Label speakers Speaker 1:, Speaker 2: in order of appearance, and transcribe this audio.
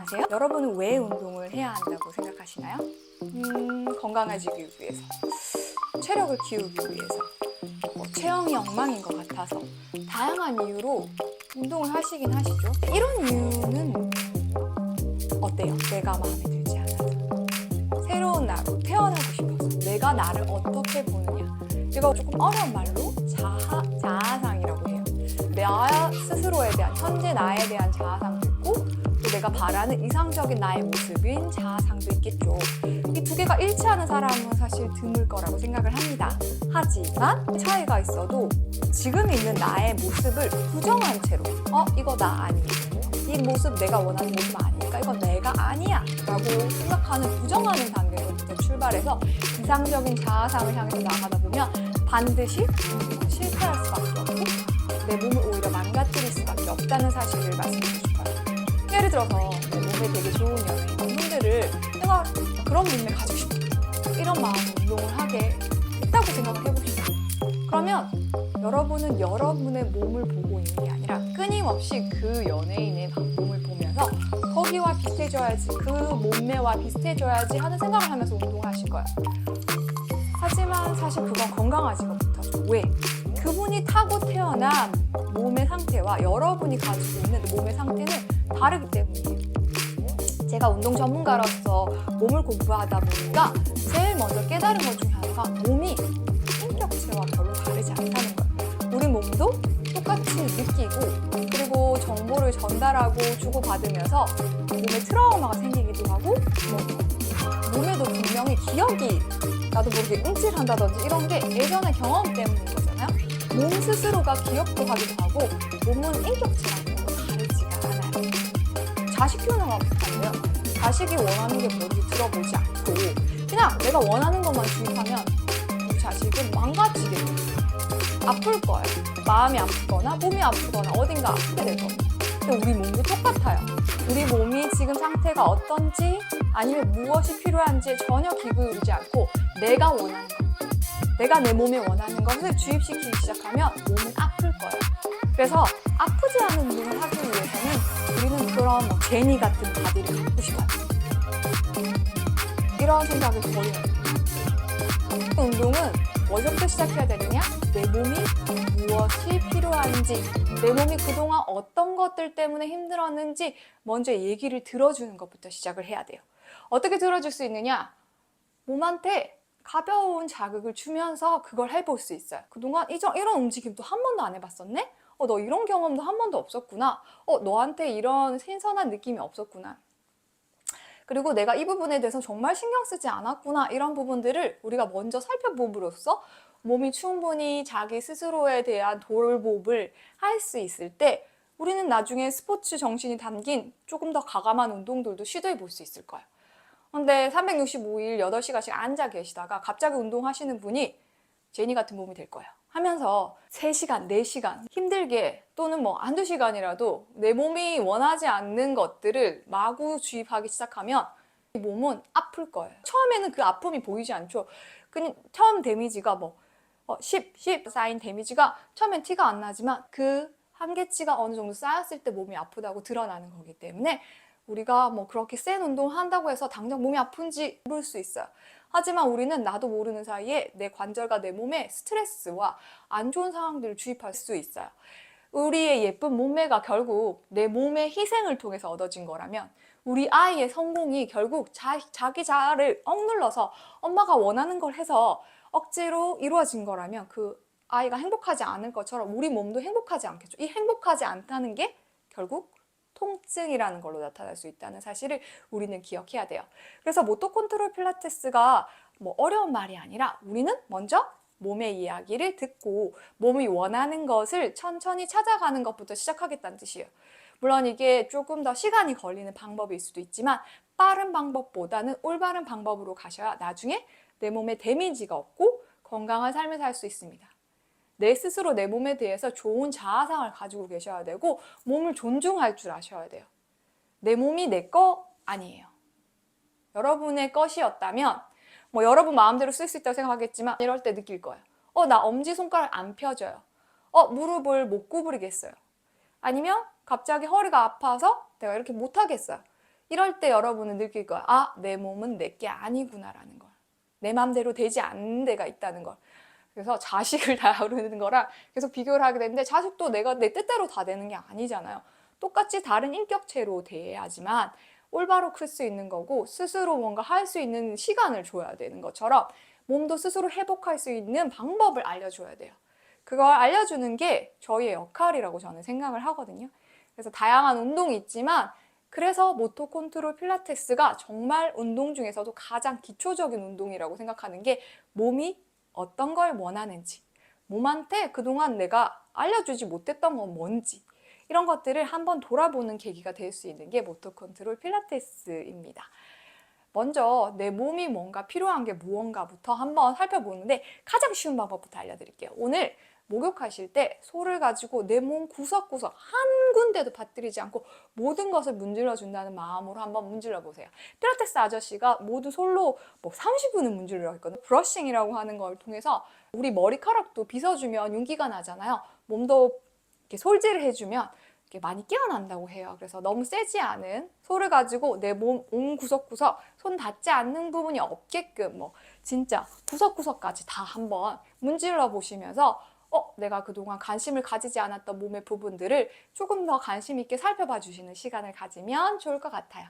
Speaker 1: 아세요? 여러분은 왜 운동을 해야 한다고 생각하시나요? 건강해지기 위해서, 체력을 키우기 위해서, 체형이 엉망인 것 같아서 다양한 이유로 운동을 하시긴 하시죠. 이런 이유는 어때요? 내가 마음에 들지 않아서, 새로운 나로 태어나고 싶어서, 내가 나를 어떻게 보느냐. 이거 조금 어려운 말로 자아상이라고 해요. 나 스스로에 대한, 현재 나에 대한 자아상도 있고, 또 내가 바라는 이상적인 나의 모습인 자아상도 있겠죠. 이 두 개가 일치하는 사람은 사실 드물 거라고 생각을 합니다. 하지만 차이가 있어도 지금 있는 나의 모습을 부정한 채로 이거 나 아니고, 이 모습 내가 원하는 모습 아니니까 이거 내가 아니야 라고 생각하는, 부정하는 단계부터 출발해서 이상적인 자아상을 향해서 나가다 보면 반드시 실패할 수밖에 없고 내 몸을 오히려 망가뜨릴 수밖에 없다는 사실을 말씀드리고 싶어요. 예를 들어서 내 몸에 되게 좋은 연예인 분들을 내가 그런 몸매 가지고 싶어, 이런 마음으로 운동을 하게 됐다고 생각을 해봅시다. 그러면 여러분은 여러분의 몸을 보고 있는 게 아니라 끊임없이 그 연예인의 몸을 보면서 거기와 비슷해져야지, 그 몸매와 비슷해져야지 하는 생각을 하면서 운동을 하실 거예요. 하지만 사실 그건 건강하지가 못하죠. 왜? 그분이 타고 태어난 몸의 상태와 여러분이 가지고 있는 몸의 상태는 다르기 때문이에요. 제가 운동 전문가로서 몸을 공부하다 보니까 제일 먼저 깨달은 것 중에 하나가 몸이 인격체와 별로 다르지 않다는 거예요. 우리 몸도 똑같이 느끼고, 그리고 정보를 전달하고 주고받으면서 몸에 트라우마가 생기기도 하고, 몸에도 분명히 기억이 나도 모르게 움찔한다든지 이런 게 예전의 경험 때문인 거잖아요. 몸 스스로가 기억도 하기도 하고, 몸은 인격체랑 너무 다르지가 않아요. 자식 키우는 거랑 비슷한데요. 자식이 원하는 게 뭔지 들어보지 않고 그냥 내가 원하는 것만 주입하면 우리 자식은 망가지게 돼요. 아플 거예요. 마음이 아프거나 몸이 아프거나 어딘가 아프게 될 겁니다. 근데 우리 몸도 똑같아요. 우리 몸이 지금 상태가 어떤지 아니면 무엇이 필요한지에 전혀 기울이지 않고 내가 원하는 것, 내가 내 몸에 원하는 것을 주입시키기 시작하면 몸은 아플 거예요. 그래서 아프지 않은 운동을 하기 위해서는 우리는 그런 제니 같은 바디를 갖고 싶어요. 이런 생각을 버려야 돼요. 운동은 어디서부터 시작해야 되느냐? 내 몸이 무엇이 필요한지, 내 몸이 그동안 어떤 것들 때문에 힘들었는지 먼저 얘기를 들어주는 것부터 시작을 해야 돼요. 어떻게 들어줄 수 있느냐? 몸한테 가벼운 자극을 주면서 그걸 해볼 수 있어요. 그동안 이런 움직임도 한 번도 안 해봤었네? 너 이런 경험도 한 번도 없었구나. 너한테 이런 신선한 느낌이 없었구나. 그리고 내가 이 부분에 대해서 정말 신경 쓰지 않았구나. 이런 부분들을 우리가 먼저 살펴봄으로써 몸이 충분히 자기 스스로에 대한 돌봄을 할 수 있을 때 우리는 나중에 스포츠 정신이 담긴 조금 더 과감한 운동들도 시도해 볼 수 있을 거예요. 근데 365일 8시간씩 앉아 계시다가 갑자기 운동하시는 분이 제니 같은 몸이 될 거예요. 하면서 3시간, 4시간 힘들게, 또는 한두 시간이라도 내 몸이 원하지 않는 것들을 마구 주입하기 시작하면 이 몸은 아플 거예요. 처음에는 그 아픔이 보이지 않죠. 그냥 처음 데미지가 10 쌓인 데미지가 처음엔 티가 안 나지만 그 한계치가 어느 정도 쌓였을 때 몸이 아프다고 드러나는 거기 때문에 우리가 그렇게 센 운동을 한다고 해서 당장 몸이 아픈지 모를 수 있어요. 하지만 우리는 나도 모르는 사이에 내 관절과 내 몸에 스트레스와 안 좋은 상황들을 주입할 수 있어요. 우리의 예쁜 몸매가 결국 내 몸의 희생을 통해서 얻어진 거라면 우리 아이의 성공이 결국 자기 자아를 억눌러서 엄마가 원하는 걸 해서 억지로 이루어진 거라면 그 아이가 행복하지 않을 것처럼 우리 몸도 행복하지 않겠죠. 이 행복하지 않다는 게 결국 통증이라는 걸로 나타날 수 있다는 사실을 우리는 기억해야 돼요. 그래서 모토 컨트롤 필라테스가 어려운 말이 아니라 우리는 먼저 몸의 이야기를 듣고 몸이 원하는 것을 천천히 찾아가는 것부터 시작하겠다는 뜻이에요. 물론 이게 조금 더 시간이 걸리는 방법일 수도 있지만 빠른 방법보다는 올바른 방법으로 가셔야 나중에 내 몸에 데미지가 없고 건강한 삶을 살 수 있습니다. 내 스스로 내 몸에 대해서 좋은 자아상을 가지고 계셔야 되고 몸을 존중할 줄 아셔야 돼요. 내 몸이 내 거 아니에요. 여러분의 것이었다면 여러분 마음대로 쓸 수 있다고 생각하겠지만 이럴 때 느낄 거예요. 나 엄지손가락 안 펴져요. 무릎을 못 구부리겠어요. 아니면 갑자기 허리가 아파서 내가 이렇게 못 하겠어요. 이럴 때 여러분은 느낄 거야. 아, 내 몸은 내게 아니구나라는 걸. 내 맘대로 되지 않는 데가 있다는 걸. 그래서 자식을 다루는 거랑 계속 비교를 하게 되는데 자식도 내가 내 뜻대로 다 되는 게 아니잖아요. 똑같이 다른 인격체로 대해야지만 올바로 클 수 있는 거고 스스로 뭔가 할 수 있는 시간을 줘야 되는 것처럼 몸도 스스로 회복할 수 있는 방법을 알려줘야 돼요. 그걸 알려주는 게 저희의 역할이라고 저는 생각을 하거든요. 그래서 다양한 운동이 있지만 그래서 모토 컨트롤 필라테스가 정말 운동 중에서도 가장 기초적인 운동이라고 생각하는 게 몸이 어떤 걸 원하는지, 몸한테 그동안 내가 알려주지 못했던 건 뭔지 이런 것들을 한번 돌아보는 계기가 될 수 있는 게 모토 컨트롤 필라테스입니다. 먼저 내 몸이 뭔가 필요한 게 무언가부터 한번 살펴보는데 가장 쉬운 방법부터 알려드릴게요. 오늘 목욕하실 때 소를 가지고 내 몸 구석구석 한 군데도 빠뜨리지 않고 모든 것을 문질러 준다는 마음으로 한번 문질러 보세요. 필라테스 아저씨가 모두 솔로 30분은 문질러 했거든요. 브러싱이라고 하는 걸 통해서 우리 머리카락도 빗어주면 윤기가 나잖아요. 몸도 이렇게 솔질을 해주면 이렇게 많이 깨어난다고 해요. 그래서 너무 세지 않은 솔을 가지고 내 몸 온 구석구석 손 닿지 않는 부분이 없게끔 진짜 구석구석까지 다 한번 문질러 보시면서 내가 그동안 관심을 가지지 않았던 몸의 부분들을 조금 더 관심 있게 살펴봐 주시는 시간을 가지면 좋을 것 같아요.